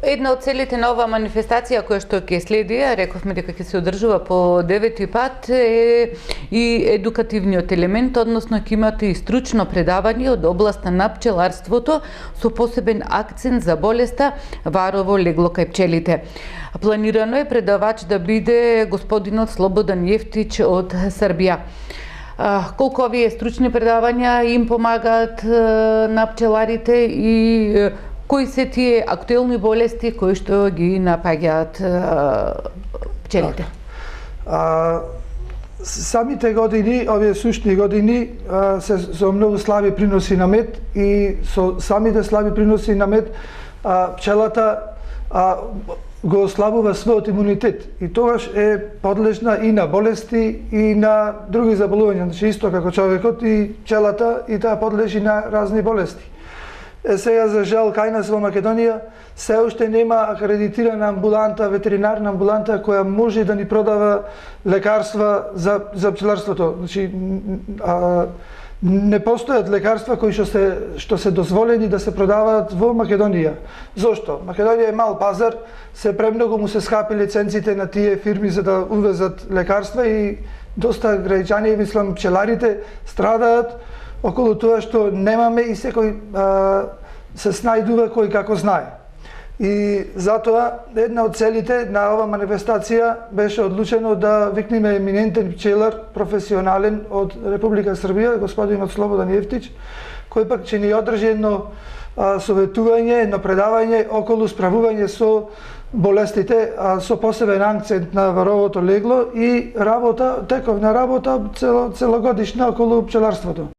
Една од целите на оваа манифестација која што ќе следи, рековме дека ќе се одржува по 9-ти пат, е и едукативниот елемент, односно ќе имате и стручно предавање од областа на пчеларството со посебен акцент за болеста варово легло кај пчелите. Планирано е предавач да биде господинот Слободан Јефтич од Србија. Колку овие стручни предавања им помагаат на пчеларите и кои се тие актуелни болести кои што ги напаѓаат пчелите? Самите години, овие сушни години, се со многу слаби приноси на мед и со самите слаби приноси на мед пчелата го ослабува својот имунитет и тогаш е подлежна и на болести и на други заболувања, значи исто како човекот и пчелата и таа подлежи на разни болести. Сега за жал кај нас во Македонија се уште нема акредитирана амбуланта, ветеринарна амбуланта која може да ни продава лекарства за пчеларството. Значи не постојат лекарства кои што се дозволени да се продаваат во Македонија. Зошто? Македонија е мал пазар, се премногу му се скапи лиценците на тие фирми за да увезат лекарства и доста граѓани, мислам пчеларите, страдаат околу тоа што немаме и секој се снајдува кој како знае. И затоа една од целите на ова манифестација беше одлучено да викнеме еминентен пчелар, професионален од Република Србија, господинот Слободан Јефтич, кој пак ќе ни одржи едно советување, едно предавање околу справување со болестите, со посебен акцент на варовото легло и работа, тековна работа целогодишна околу пчеларството.